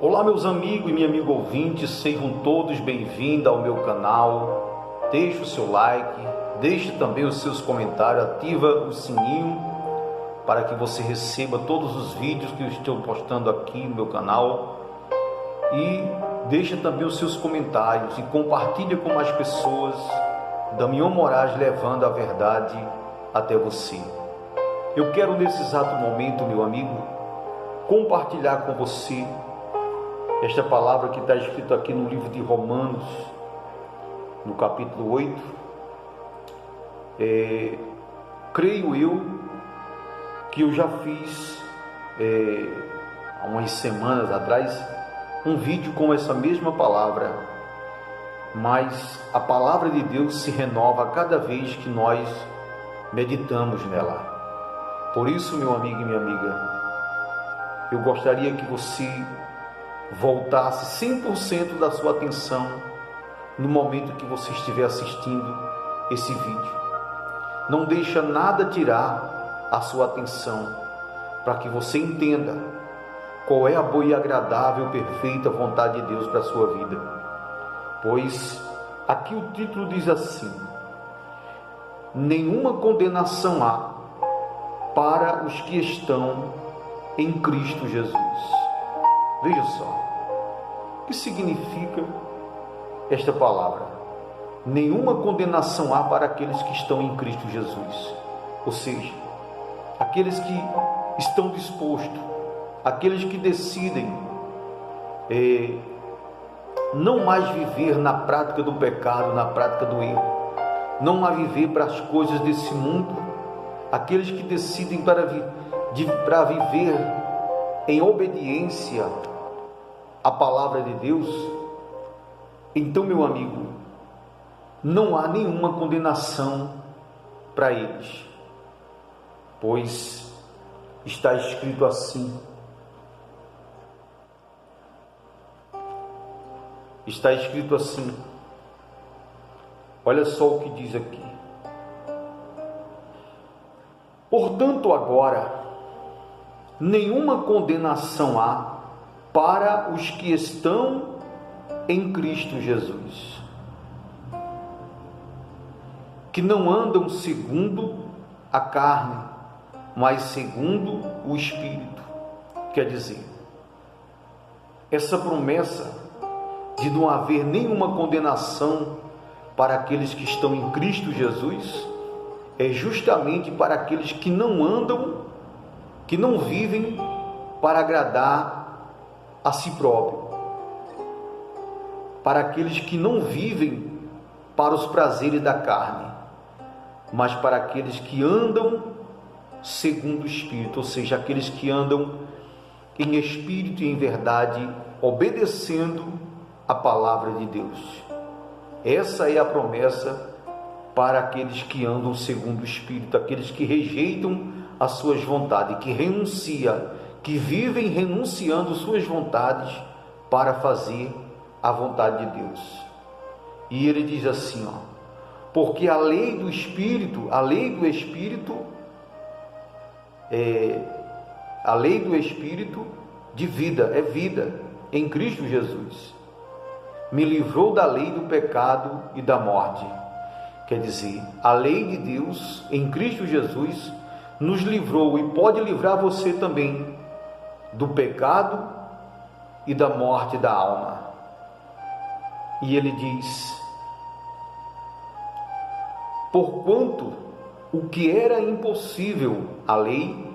Olá, meus amigos e minha amiga ouvinte, sejam todos bem-vindos ao meu canal. Deixe o seu like, deixe também os seus comentários, ativa o sininho para que você receba todos os vídeos que eu estou postando aqui no meu canal. E deixe também os seus comentários e compartilhe com mais pessoas da minha Moraes, levando a verdade até você. Eu quero nesse exato momento, meu amigo, compartilhar com você esta palavra que está escrita aqui no livro de Romanos, no capítulo 8. Creio eu que eu já fiz há umas semanas atrás um vídeo com essa mesma palavra, mas a palavra de Deus se renova a cada vez que nós meditamos nela. Por isso, meu amigo e minha amiga, eu gostaria que você voltasse 100% da sua atenção no momento que você estiver assistindo esse vídeo. Não deixa nada tirar a sua atenção, para que você entenda qual é a boa e agradável, perfeita vontade de Deus para a sua vida. Pois aqui o título diz assim: nenhuma condenação há para os que estão em Cristo Jesus. Veja só, o que significa esta palavra? Nenhuma condenação há para aqueles que estão em Cristo Jesus. Ou seja, aqueles que estão dispostos, aqueles que decidem não mais viver na prática do pecado, na prática do erro, não mais viver para as coisas desse mundo, aqueles que decidem para viver em obediência à palavra de Deus. Então, meu amigo, não há nenhuma condenação para eles, pois está escrito assim. Está escrito assim. Olha só o que diz aqui. Portanto, agora, nenhuma condenação há para os que estão em Cristo Jesus, que não andam segundo a carne, mas segundo o Espírito. Quer dizer, essa promessa de não haver nenhuma condenação para aqueles que estão em Cristo Jesus é justamente para aqueles que não andam, que não vivem para agradar a si próprio, para aqueles que não vivem para os prazeres da carne, mas para aqueles que andam segundo o Espírito, ou seja, aqueles que andam em espírito e em verdade, obedecendo a palavra de Deus. Essa é a promessa para aqueles que andam segundo o Espírito, aqueles que rejeitam as suas vontades, que renunciam, que vivem renunciando suas vontades para fazer a vontade de Deus. E ele diz assim, porque a lei do Espírito de vida, é vida em Cristo Jesus, me livrou da lei do pecado e da morte. Quer dizer, a lei de Deus em Cristo Jesus nos livrou e pode livrar você também do pecado e da morte da alma. E ele diz: porquanto o que era impossível à lei,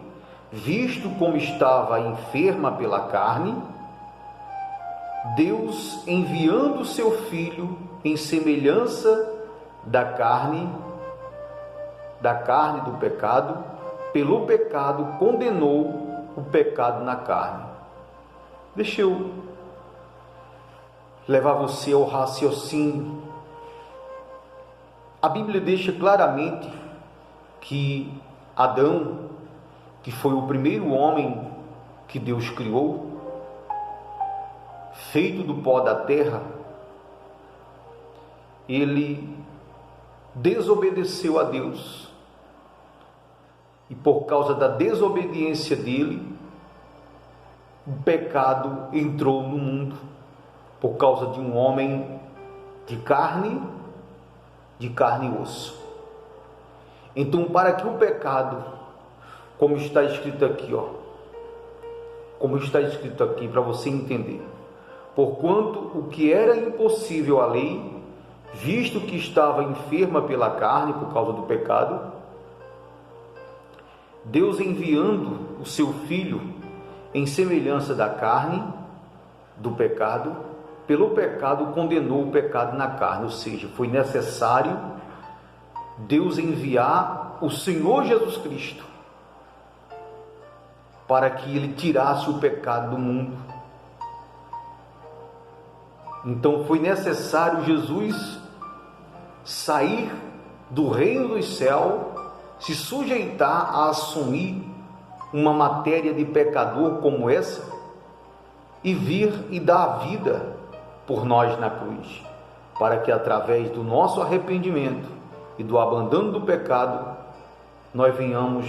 visto como estava enferma pela carne, Deus, enviando seu Filho em semelhança da carne do pecado, pelo pecado condenou o pecado na carne. Deixa eu levar você ao raciocínio. A Bíblia deixa claramente que Adão, que foi o primeiro homem que Deus criou, feito do pó da terra, ele desobedeceu a Deus, e por causa da desobediência dele, o pecado entrou no mundo por causa de um homem de carne e osso. Então, para que o pecado, como está escrito aqui, como está escrito aqui, para você entender, porquanto o que era impossível à lei, visto que estava enferma pela carne por causa do pecado, Deus, enviando o seu Filho em semelhança da carne, do pecado, pelo pecado condenou o pecado na carne, ou seja, foi necessário Deus enviar o Senhor Jesus Cristo para que Ele tirasse o pecado do mundo. Então foi necessário Jesus sair do reino dos céus, se sujeitar a assumir uma matéria de pecador como essa e vir e dar a vida por nós na cruz, para que através do nosso arrependimento e do abandono do pecado, nós venhamos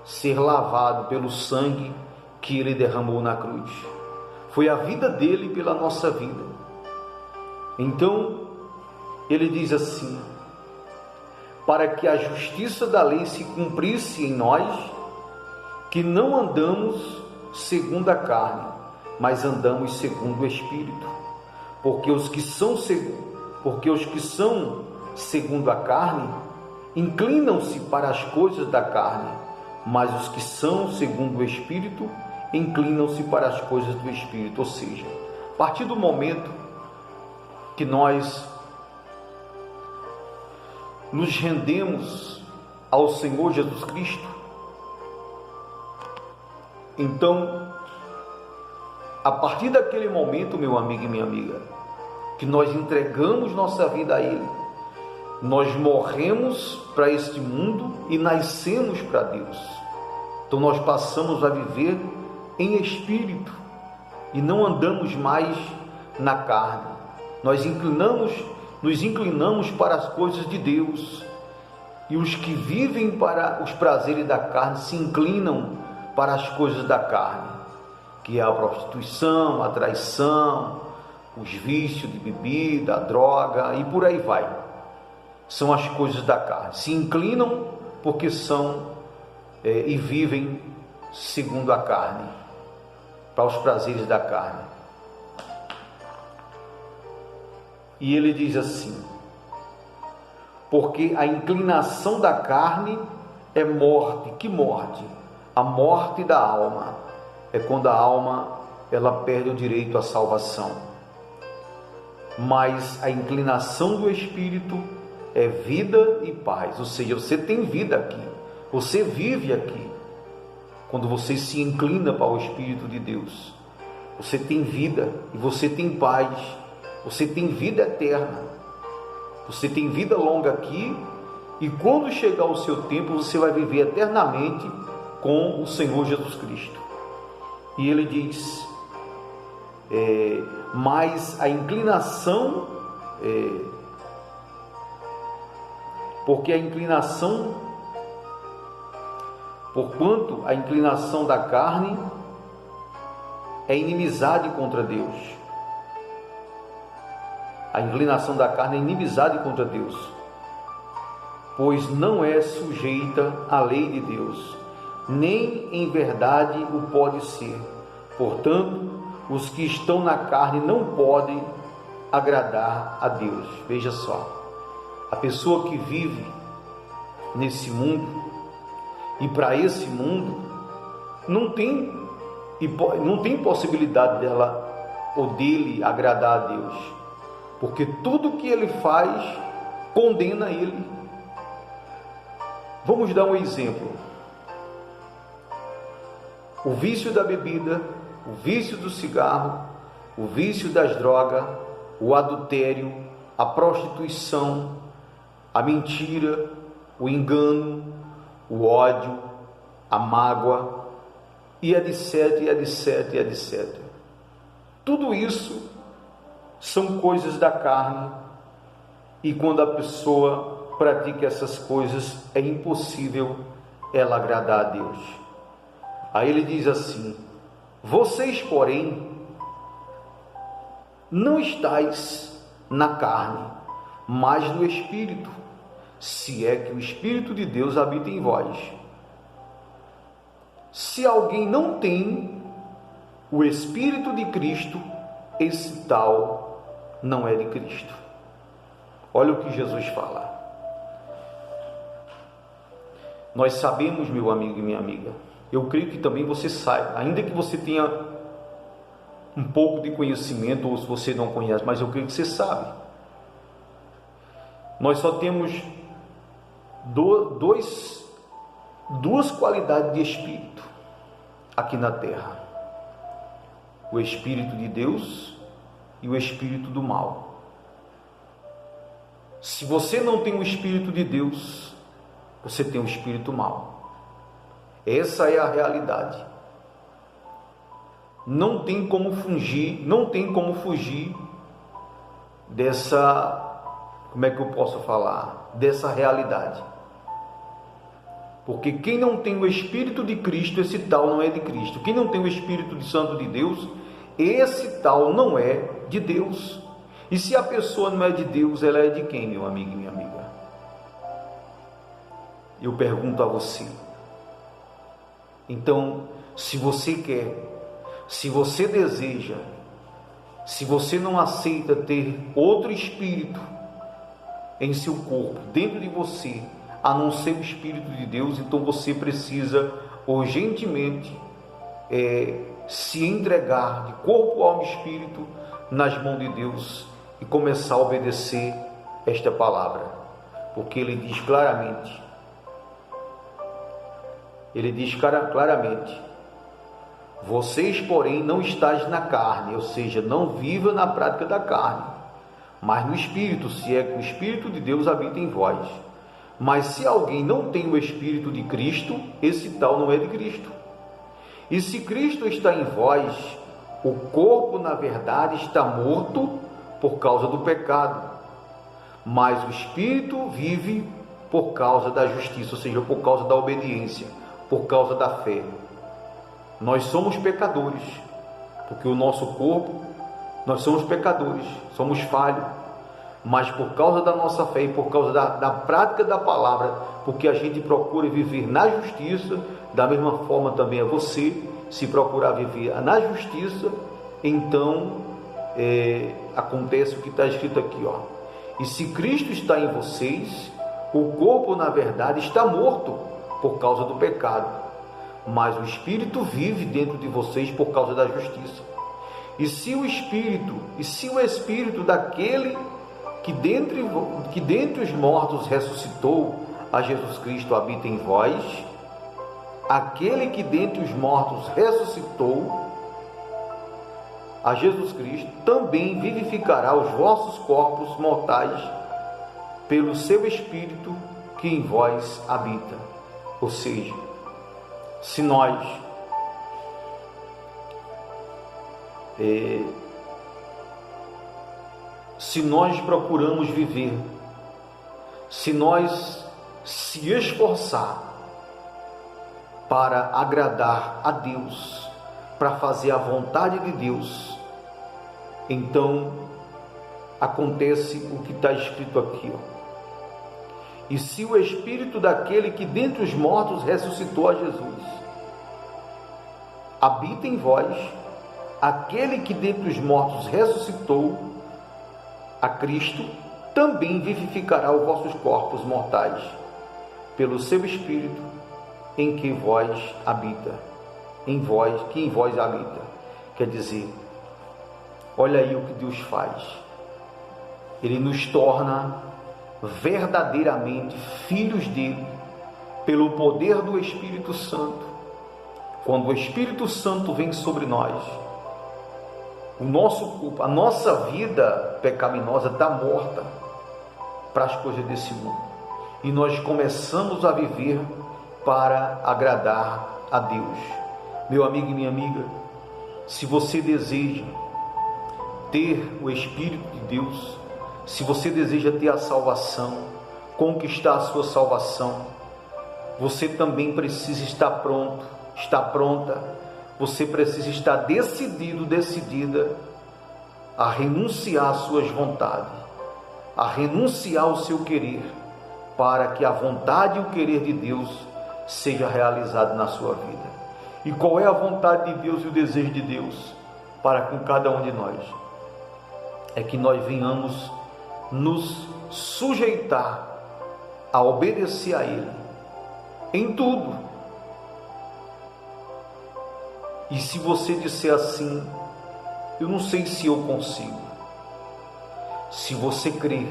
ser lavados pelo sangue que Ele derramou na cruz. Foi a vida dele pela nossa vida. Então, ele diz assim: para que a justiça da lei se cumprisse em nós, que não andamos segundo a carne, mas andamos segundo o Espírito. Porque os que são segundo a carne inclinam-se para as coisas da carne, mas os que são segundo o Espírito inclinam-se para as coisas do Espírito. Ou seja, a partir do momento que nós nos rendemos ao Senhor Jesus Cristo, então, a partir daquele momento, meu amigo e minha amiga, que nós entregamos nossa vida a Ele, nós morremos para este mundo e nascemos para Deus. Então nós passamos a viver em espírito e não andamos mais na carne. Nós nos inclinamos para as coisas de Deus, e os que vivem para os prazeres da carne se inclinam para as coisas da carne, que é a prostituição, a traição, os vícios de bebida, a droga e por aí vai. São as coisas da carne. Se inclinam porque são e vivem segundo a carne, para os prazeres da carne. E ele diz assim: porque a inclinação da carne é morte. Que morte? A morte da alma. É quando a alma ela perde o direito à salvação. Mas a inclinação do Espírito é vida e paz. Ou seja, você tem vida aqui, você vive aqui. Quando você se inclina para o Espírito de Deus, você tem vida e você tem paz. Você tem vida eterna, você tem vida longa aqui, e quando chegar o seu tempo, você vai viver eternamente com o Senhor Jesus Cristo. E ele diz, mas a inclinação, porque a inclinação, porquanto a inclinação da carne é inimizade contra Deus. A inclinação da carne é inimizade contra Deus, pois não é sujeita à lei de Deus, nem em verdade o pode ser. Portanto, os que estão na carne não podem agradar a Deus. Veja só, a pessoa que vive nesse mundo e para esse mundo não tem possibilidade dela ou dele agradar a Deus, porque tudo que ele faz condena ele. Vamos dar um exemplo: o vício da bebida, o vício do cigarro, o vício das drogas, o adultério, a prostituição, a mentira, o engano, o ódio, a mágoa, e etc, e etc, e etc. Tudo isso são coisas da carne, e quando a pessoa pratica essas coisas, é impossível ela agradar a Deus. Aí ele diz assim: Vocês, porém, não estáis na carne, mas no Espírito, se é que o Espírito de Deus habita em vós. Se alguém não tem o Espírito de Cristo, esse tal não é de Cristo. Olha o que Jesus fala. Nós sabemos, meu amigo e minha amiga, eu creio que também você saiba, ainda que você tenha um pouco de conhecimento, ou se você não conhece, mas eu creio que você sabe. Nós só temos duas qualidades de espírito aqui na terra: o Espírito de Deus e o Espírito do mal. Se você não tem o Espírito de Deus, você tem o Espírito mal. Essa é a realidade. Não tem como fugir dessa, como é que eu posso falar? Dessa realidade. Porque quem não tem o Espírito de Cristo, esse tal não é de Cristo. Quem não tem o Espírito Santo de Deus, esse tal não é de Deus. E se a pessoa não é de Deus, ela é de quem, meu amigo e minha amiga? Eu pergunto a você. Então, se você quer, se você deseja, se você não aceita ter outro espírito em seu corpo, dentro de você, a não ser o Espírito de Deus, então você precisa urgentemente se entregar de corpo, alma e espírito nas mãos de Deus e começar a obedecer esta palavra, porque Ele diz claramente, vocês, porém, não estáis na carne, ou seja, não viva na prática da carne, mas no Espírito, se é que o Espírito de Deus habita em vós. Mas se alguém não tem o Espírito de Cristo, esse tal não é de Cristo. E se Cristo está em vós, o corpo, na verdade, está morto por causa do pecado, mas o Espírito vive por causa da justiça, ou seja, por causa da obediência, por causa da fé. Nós somos pecadores, porque o nosso corpo, nós somos pecadores, somos falhos, mas por causa da nossa fé e por causa da prática da palavra, porque a gente procura viver na justiça, da mesma forma também é você, se procurar viver na justiça, então acontece o que está escrito aqui, ó. E se Cristo está em vocês, o corpo, na verdade, está morto por causa do pecado, mas o Espírito vive dentro de vocês por causa da justiça. E se o Espírito daquele que dentre os mortos ressuscitou a Jesus Cristo habita em vós, aquele que dentre os mortos ressuscitou a Jesus Cristo também vivificará os vossos corpos mortais pelo seu Espírito que em vós habita. Ou seja, se nós procuramos viver, se nós se esforçar para agradar a Deus, para fazer a vontade de Deus, então acontece o que está escrito aqui, ó. E se o Espírito daquele que dentre os mortos ressuscitou a Jesus habita em vós, aquele que dentre os mortos ressuscitou a Cristo também vivificará os vossos corpos mortais pelo seu Espírito em que vós habita, que em vós habita. Quer dizer, olha aí o que Deus faz. Ele nos torna verdadeiramente filhos dele pelo poder do Espírito Santo. Quando o Espírito Santo vem sobre nós, o nosso corpo, a nossa vida pecaminosa está morta para as coisas desse mundo, e nós começamos a viver para agradar a Deus. Meu amigo e minha amiga, se você deseja ter o Espírito de Deus, se você deseja ter a salvação, conquistar a sua salvação, você também precisa estar pronto, estar pronta. você precisa estar decidido, decidida a renunciar às suas vontades, a renunciar ao seu querer, para que a vontade e o querer de Deus seja realizado na sua vida. E qual é a vontade de Deus e o desejo de Deus para com cada um de nós? É que nós venhamos nos sujeitar a obedecer a Ele em tudo. E se você disser assim, eu não sei se eu consigo. Se você crer,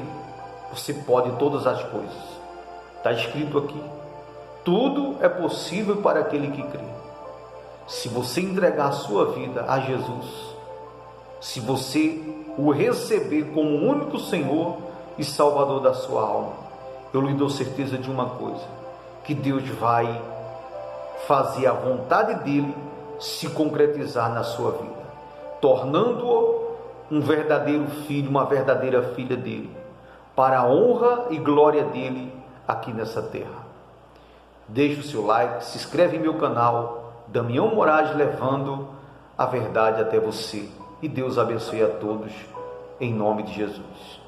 você pode todas as coisas. Está escrito aqui, tudo é possível para aquele que crê. Se você entregar a sua vida a Jesus, se você o receber como o único Senhor e Salvador da sua alma, eu lhe dou certeza de uma coisa, que Deus vai fazer a vontade dele se concretizar na sua vida, tornando-o um verdadeiro filho, uma verdadeira filha dele, para a honra e glória dele aqui nessa terra. Deixe o seu like, se inscreve em meu canal, Damião Moraes, levando a verdade até você. E Deus abençoe a todos, em nome de Jesus.